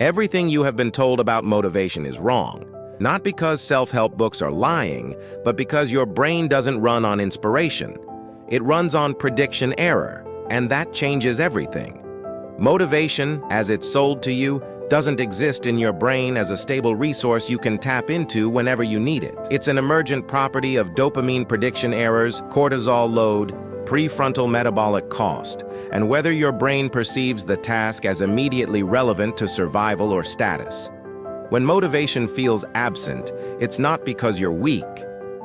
Everything you have been told about motivation is wrong. Not because self-help books are lying, but because your brain doesn't run on inspiration. It runs on prediction error, and that changes everything. Motivation, as it's sold to you, doesn't exist in your brain as a stable resource you can tap into whenever you need it. It's an emergent property of dopamine prediction errors, cortisol load, prefrontal metabolic cost, and whether your brain perceives the task as immediately relevant to survival or status. When motivation feels absent, it's not because you're weak.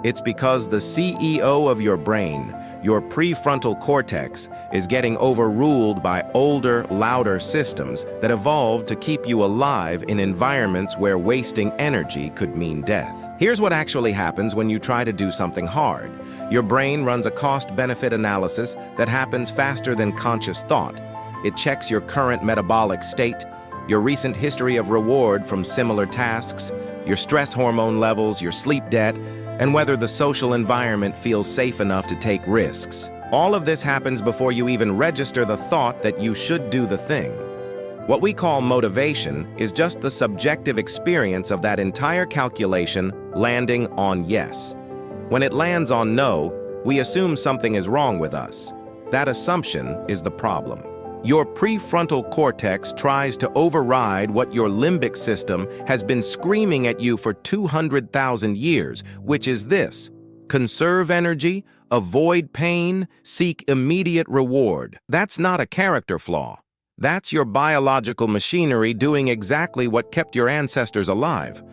It's because the CEO of your brain, your prefrontal cortex, is getting overruled by older, louder systems that evolved to keep you alive in environments where wasting energy could mean death. Here's what actually happens when you try to do something hard. Your brain runs a cost-benefit analysis that happens faster than conscious thought. It checks your current metabolic state, your recent history of reward from similar tasks, your stress hormone levels, your sleep debt, and whether the social environment feels safe enough to take risks. All of this happens before you even register the thought that you should do the thing. What we call motivation is just the subjective experience of that entire calculation landing on yes. When it lands on no, we assume something is wrong with us. That assumption is the problem. Your prefrontal cortex tries to override what your limbic system has been screaming at you for 200,000 years, which is this: conserve energy, avoid pain, seek immediate reward. That's not a character flaw. That's your biological machinery doing exactly what kept your ancestors alive.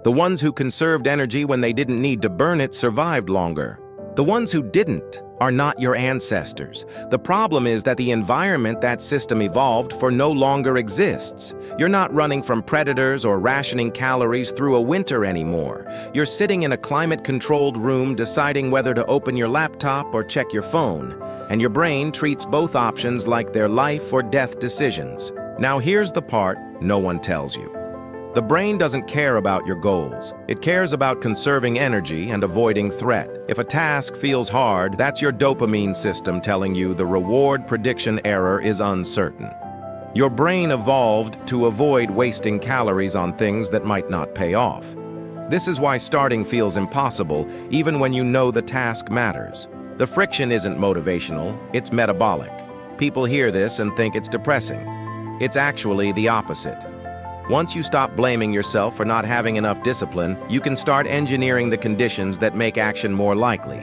The ones who conserved energy when they didn't need to burn it survived longer. The ones who didn't are not your ancestors. The problem is that the environment that system evolved for no longer exists. You're not running from predators or rationing calories through a winter anymore. You're sitting in a climate-controlled room deciding whether to open your laptop or check your phone. And your brain treats both options like they're life or death decisions. Now here's the part no one tells you. The brain doesn't care about your goals. It cares about conserving energy and avoiding threat. If a task feels hard, that's your dopamine system telling you the reward prediction error is uncertain. Your brain evolved to avoid wasting calories on things that might not pay off. This is why starting feels impossible, even when you know the task matters. The friction isn't motivational, it's metabolic. People hear this and think it's depressing. It's actually the opposite. Once you stop blaming yourself for not having enough discipline, you can start engineering the conditions that make action more likely.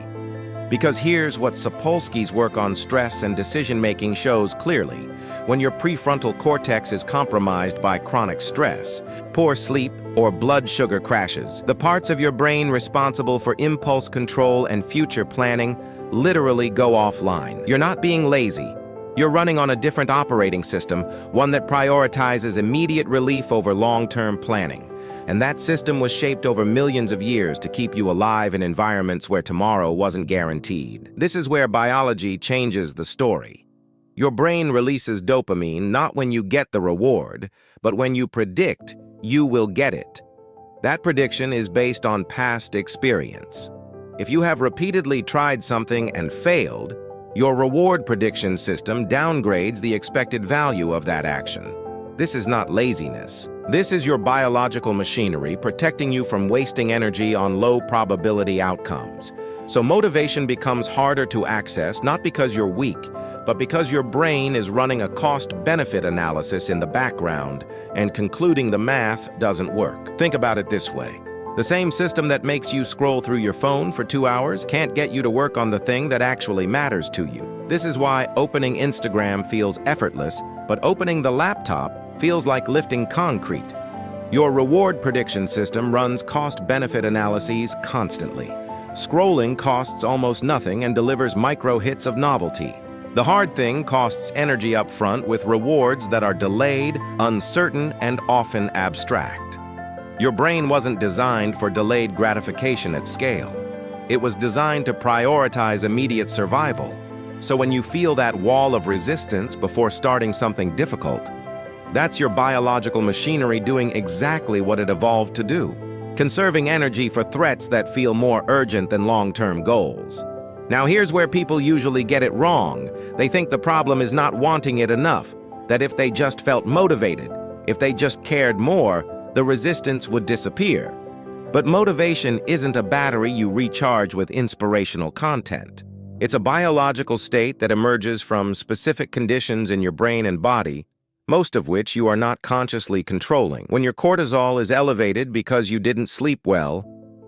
Because here's what Sapolsky's work on stress and decision-making shows clearly. When your prefrontal cortex is compromised by chronic stress, poor sleep, or blood sugar crashes, the parts of your brain responsible for impulse control and future planning literally go offline. You're not being lazy. You're running on a different operating system, one that prioritizes immediate relief over long-term planning. And that system was shaped over millions of years to keep you alive in environments where tomorrow wasn't guaranteed. This is where biology changes the story. Your brain releases dopamine not when you get the reward, but when you predict you will get it. That prediction is based on past experience. If you have repeatedly tried something and failed, your reward prediction system downgrades the expected value of that action. This is not laziness. This is your biological machinery protecting you from wasting energy on low-probability outcomes. So motivation becomes harder to access not because you're weak, but because your brain is running a cost-benefit analysis in the background and concluding the math doesn't work. Think about it this way. The same system that makes you scroll through your phone for 2 hours can't get you to work on the thing that actually matters to you. This is why opening Instagram feels effortless, but opening the laptop feels like lifting concrete. Your reward prediction system runs cost-benefit analyses constantly. Scrolling costs almost nothing and delivers micro hits of novelty. The hard thing costs energy up front with rewards that are delayed, uncertain, and often abstract. Your brain wasn't designed for delayed gratification at scale. It was designed to prioritize immediate survival. So when you feel that wall of resistance before starting something difficult, that's your biological machinery doing exactly what it evolved to do, conserving energy for threats that feel more urgent than long-term goals. Now here's where people usually get it wrong. They think the problem is not wanting it enough, that if they just felt motivated, If they just cared more, the resistance would disappear. But motivation isn't a battery you recharge with inspirational content. It's a biological state that emerges from specific conditions in your brain and body, most of which you are not consciously controlling. When your cortisol is elevated because you didn't sleep well,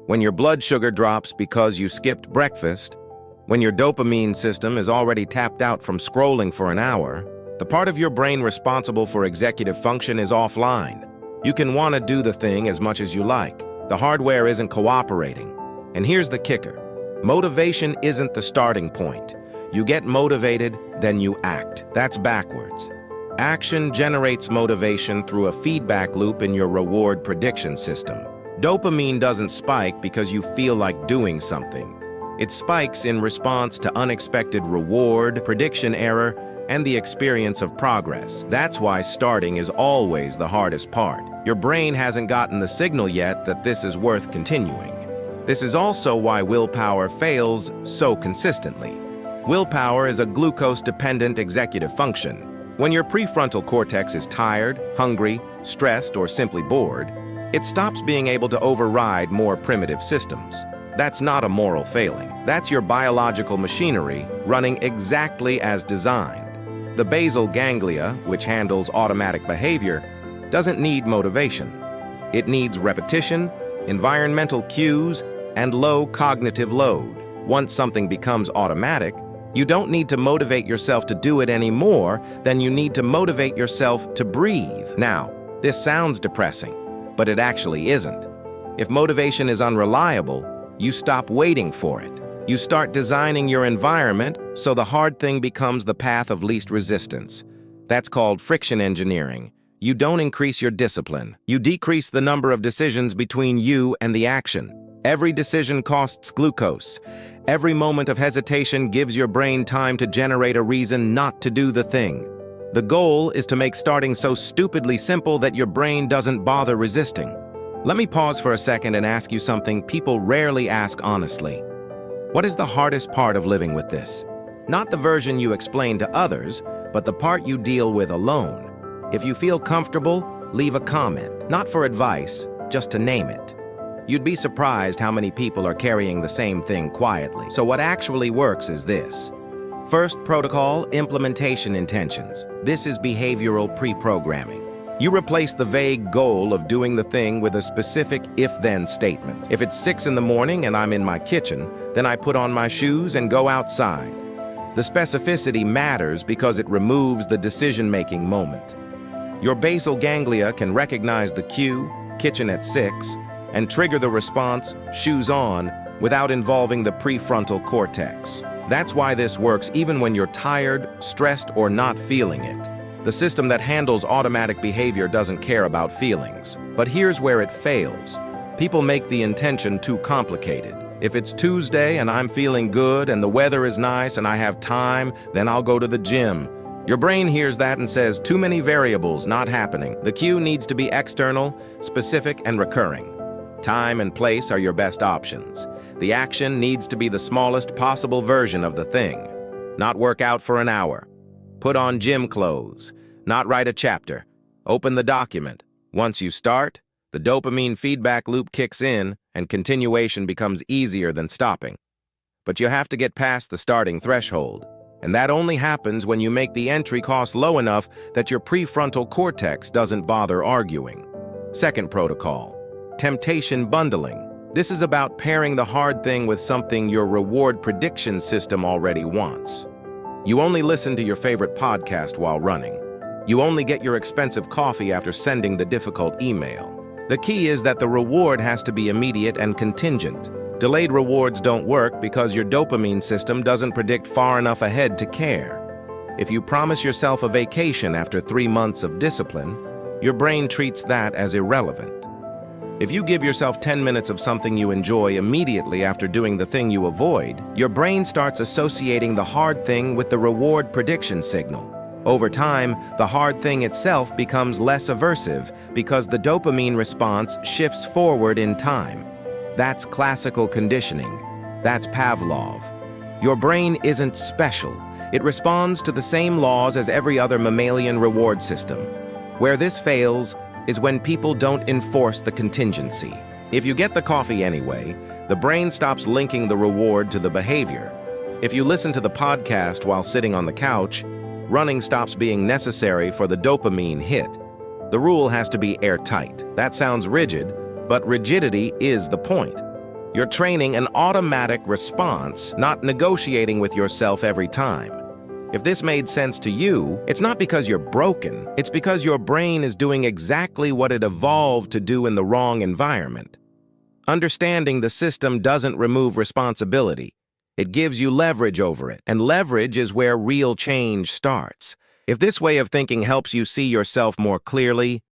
when your blood sugar drops because you skipped breakfast, when your dopamine system is already tapped out from scrolling for an hour, the part of your brain responsible for executive function is offline. You can want to do the thing as much as you like. The hardware isn't cooperating. And here's the kicker. Motivation isn't the starting point. You get motivated, then you act. That's backwards. Action generates motivation through a feedback loop in your reward prediction system. Dopamine doesn't spike because you feel like doing something. It spikes in response to unexpected reward, prediction error, and the experience of progress. That's why starting is always the hardest part. Your brain hasn't gotten the signal yet that this is worth continuing. This is also why willpower fails so consistently. Willpower is a glucose-dependent executive function. When your prefrontal cortex is tired, hungry, stressed, or simply bored, it stops being able to override more primitive systems. That's not a moral failing. That's your biological machinery running exactly as designed. The basal ganglia, which handles automatic behavior, doesn't need motivation. It needs repetition, environmental cues, and low cognitive load. Once something becomes automatic, you don't need to motivate yourself to do it any more than you need to motivate yourself to breathe. Now, this sounds depressing, but it actually isn't. If motivation is unreliable, you stop waiting for it. You start designing your environment so the hard thing becomes the path of least resistance. That's called friction engineering. You don't increase your discipline. You decrease the number of decisions between you and the action. Every decision costs glucose. Every moment of hesitation gives your brain time to generate a reason not to do the thing. The goal is to make starting so stupidly simple that your brain doesn't bother resisting. Let me pause for a second and ask you something people rarely ask honestly. What is the hardest part of living with this? Not the version you explain to others, but the part you deal with alone. If you feel comfortable, leave a comment. Not for advice, just to name it. You'd be surprised how many people are carrying the same thing quietly. So what actually works is this. First protocol, implementation intentions. This is behavioral pre-programming. You replace the vague goal of doing the thing with a specific if-then statement. If it's 6 in the morning and I'm in my kitchen, then I put on my shoes and go outside. The specificity matters because it removes the decision-making moment. Your basal ganglia can recognize the cue, kitchen at 6, and trigger the response, shoes on, without involving the prefrontal cortex. That's why this works even when you're tired, stressed, or not feeling it. The system that handles automatic behavior doesn't care about feelings. But here's where it fails. People make the intention too complicated. If it's Tuesday and I'm feeling good and the weather is nice and I have time, then I'll go to the gym. Your brain hears that and says, too many variables, not happening. The cue needs to be external, specific, and recurring. Time and place are your best options. The action needs to be the smallest possible version of the thing. Not work out for an hour. Put on gym clothes. Not write a chapter. Open the document. Once you start, the dopamine feedback loop kicks in and continuation becomes easier than stopping. But you have to get past the starting threshold. And that only happens when you make the entry cost low enough that your prefrontal cortex doesn't bother arguing. Second protocol, temptation bundling. This is about pairing the hard thing with something your reward prediction system already wants. You only listen to your favorite podcast while running. You only get your expensive coffee after sending the difficult email. The key is that the reward has to be immediate and contingent. Delayed rewards don't work because your dopamine system doesn't predict far enough ahead to care. If you promise yourself a vacation after 3 months of discipline, your brain treats that as irrelevant. If you give yourself 10 minutes of something you enjoy immediately after doing the thing you avoid, your brain starts associating the hard thing with the reward prediction signal. Over time, the hard thing itself becomes less aversive because the dopamine response shifts forward in time. That's classical conditioning. That's Pavlov. Your brain isn't special. It responds to the same laws as every other mammalian reward system. Where this fails is when people don't enforce the contingency. If you get the coffee anyway, the brain stops linking the reward to the behavior. If you listen to the podcast while sitting on the couch, running stops being necessary for the dopamine hit. The rule has to be airtight. That sounds rigid, but rigidity is the point. You're training an automatic response, not negotiating with yourself every time. If this made sense to you, it's not because you're broken, it's because your brain is doing exactly what it evolved to do in the wrong environment. Understanding the system doesn't remove responsibility. It gives you leverage over it, and leverage is where real change starts. If this way of thinking helps you see yourself more clearly,